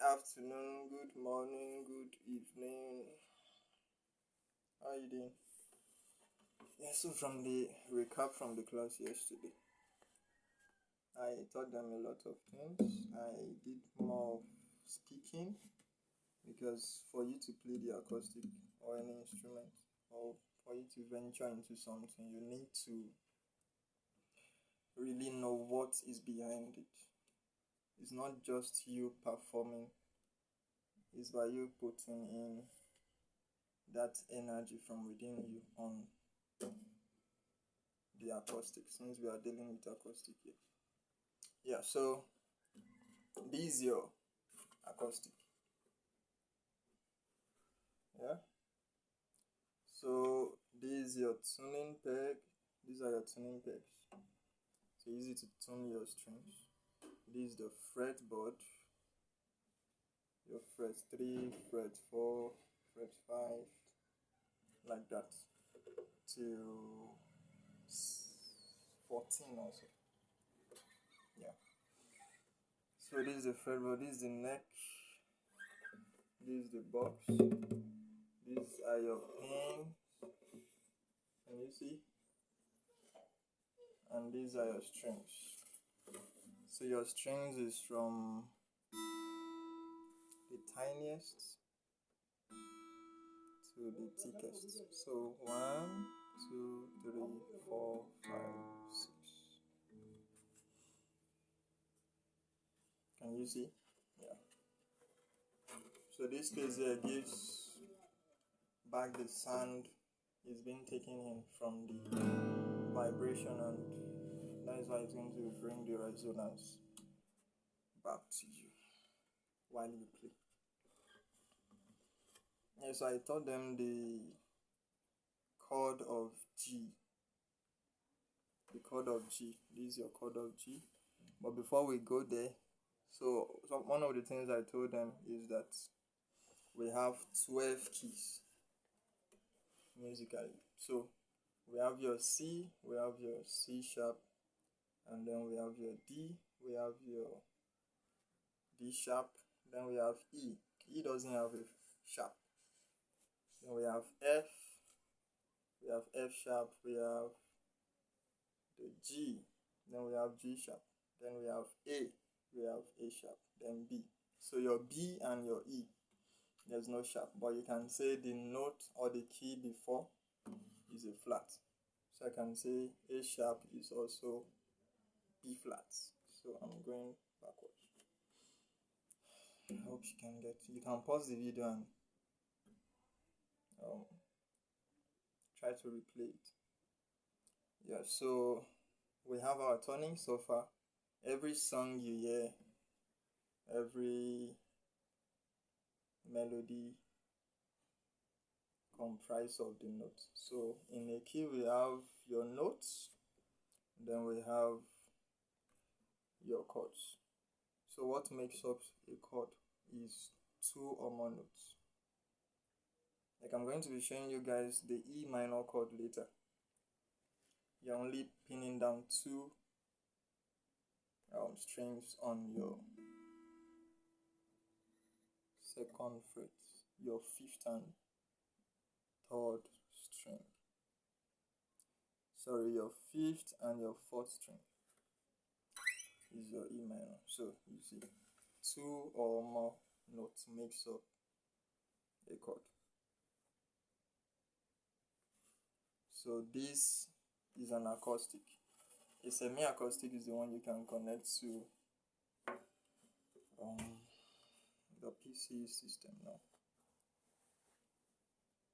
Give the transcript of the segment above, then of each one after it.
afternoon, good morning, good evening. How are you doing? Yeah, so from the recap from the class yesterday, I taught them a lot of things. I did more of speaking because for you to play the acoustic or any instrument or for you to venture into something, you need to really know what is behind it. It's not just you performing, it's by you putting in that energy from within you on the acoustic, since we are dealing with acoustic here. Yeah, so this is your acoustic. Yeah, so this is your tuning peg. These are your tuning pegs. So use it to tune your strings. This is the fretboard. Your fret 3, fret 4, fret 5, like that till 14 also. Yeah. So this is the fretboard, this is the neck, this is the box, these are your pins, can you see? And these are your strings. So your strings is from the tiniest to the thickest. So 1, 2, 3, 4, 5, 6. Can you see? Yeah. So this space here gives back the sound is being taken in from the vibration, and that is why it's going to bring the resonance back to you while you play. Yes, I taught them the chord of G. The chord of G. This is your chord of G. But before we go there, so one of the things I told them is that we have 12 keys musically. So we have your C, we have your C sharp, and then we have your D, we have your D sharp, then we have E. E doesn't have a sharp. Then we have F, we have F sharp, we have the G, then we have G sharp, then we have A, we have A sharp, then B. So your B and your E, there's no sharp, but you can say the note or the key before is a flat. So I can say A sharp is also B flat. So I'm going backwards. I hope you can get. You can pause the video and try to replay it. Yeah, so we have our tuning so far. Every song you hear, every melody comprised of the notes. So in a key we have your notes, then we have your chords. So what makes up a chord is 2 or more notes. Like I'm going to be showing you guys the E minor chord later. You're only pinning down 2 strings on your 2nd fret, your 5th and 3rd string. Sorry, your 5th and your 4th string is your E minor. So you see, 2 or more notes makes up a chord. So this is an acoustic. A semi-acoustic is the one you can connect to the PC system now,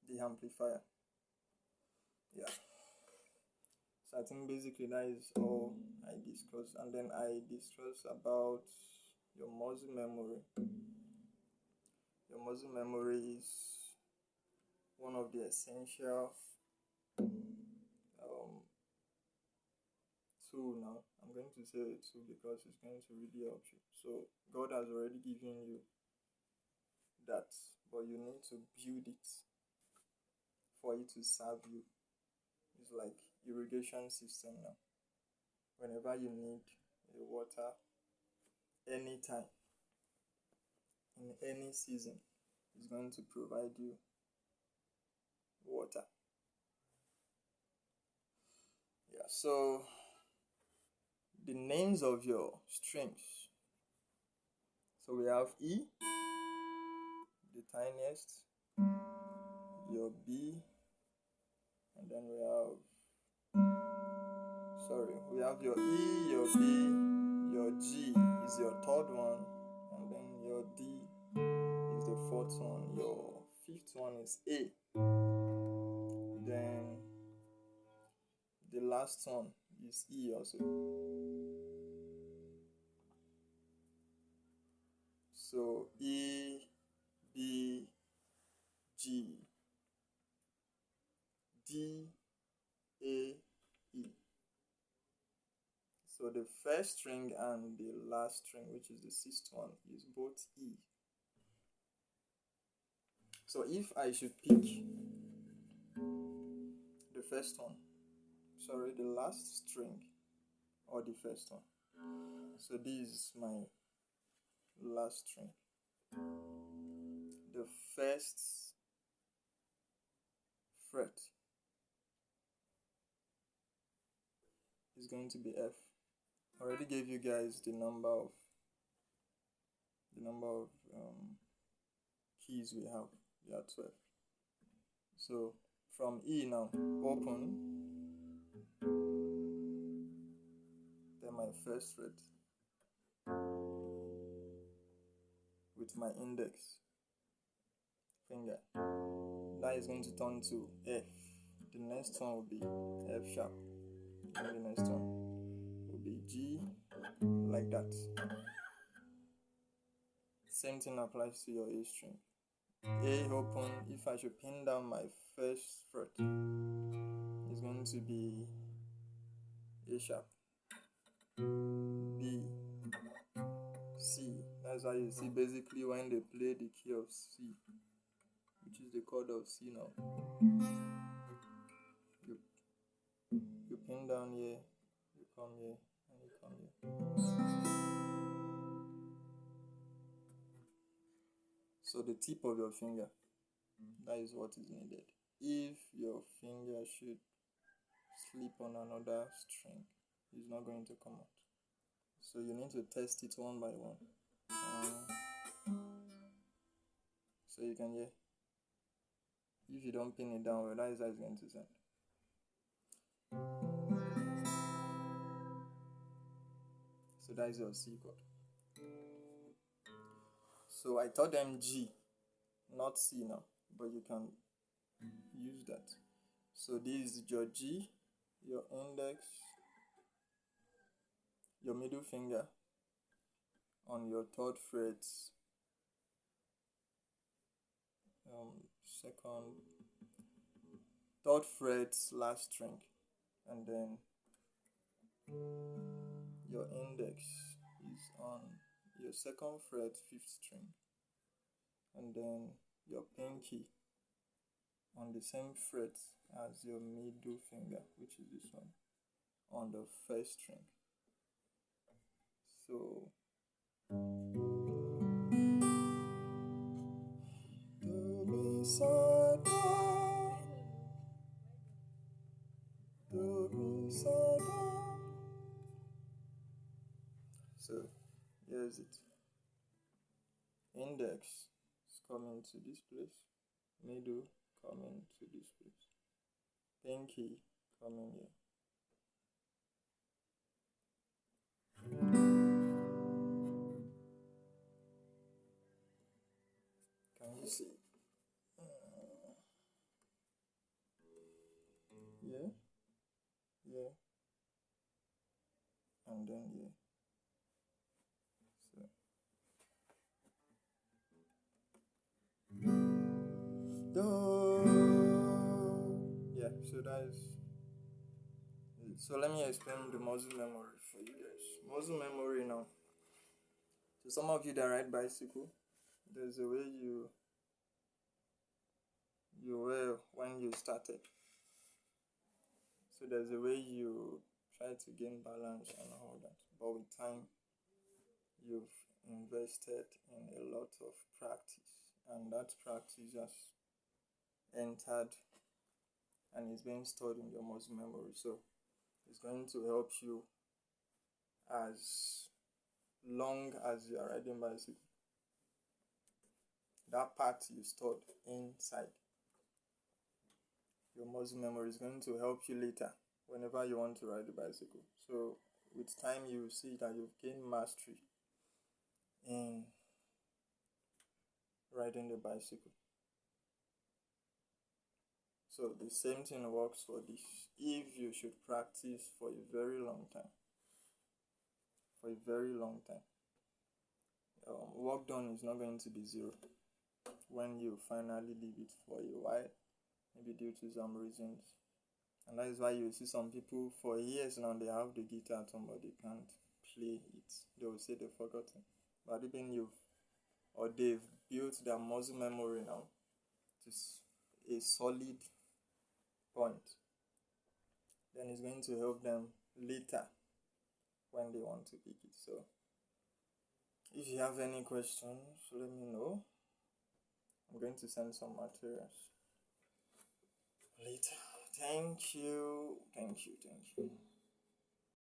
the amplifier. Yeah. So I think basically that is all I discussed, and then I discussed about your muscle memory. Your muscle memory is one of the essential tool now. I'm going to say a tool because it's going to really help you. So God has already given you that, but you need to build it for it to serve you. It's like irrigation system now. Whenever you need a water, anytime, in any season is going to provide you water. Yeah, so the names of your strings. So we have E, the tiniest, your B, and then we have your E, your B, your G is your third one, and then your D is the fourth one, your fifth one is A, then the last one is E also. So E, B, G, D, A, E. So the first string and the last string, which is the sixth one, is both E. So if I should pick the last string or the first one. So this is my last string. The first fret is going to be F. I already gave you guys the number of keys we have. We have 12. So from E now, open, then my first fret with my index finger. That is going to turn to F. The next one will be F sharp. And the next one will be G, like that. Same thing applies to your A string. A open, if I should pin down my first fret, it's going to be A sharp, B, C. That's why you see basically when they play the key of C, which is the chord of C now, you pin down here, you come here, and you come here. So the tip of your finger, that is what is needed. If your finger should slip on another string, it's not going to come out. So you need to test it one by one. So you can hear. If you don't pin it down, well, that is how it's going to sound. So that is your C chord. So I taught them G, not C now, but you can use that. So this is your G, your index, your middle finger on your third fret, third fret, last string, and then your index is on your second fret, fifth string, and then your pinky on the same fret as your middle finger, which is this one, on the first string. So do mi sa do, do mi sa do. So here's it. Index is coming to this place, middle coming to this place, pinky coming here. Can you see? Yeah, yeah, and then yeah. So yeah, so that is it. So let me explain the muscle memory for you guys. Muscle memory now. So some of you that ride bicycle, there's a way you were when you started. So there's a way you try to gain balance and all that. But with time, you've invested in a lot of practice, and that practice has entered and is being stored in your muscle memory. So it's going to help you as long as you are riding bicycle. That part you stored inside your muscle memory is going to help you later whenever you want to ride the bicycle. So with time you will see that you've gained mastery in riding the bicycle. So the same thing works for this. If you should practice for a very long time, work done is not going to be zero when you finally leave it for a while, maybe due to some reasons. And that is why you see some people for years now, they have the guitar at home but they can't play it. They will say they've forgotten. But even they've built their muscle memory now to a solid point, then it's going to help them later when they want to pick it. So if you have any questions, let me know. I'm going to send some materials later. Thank you.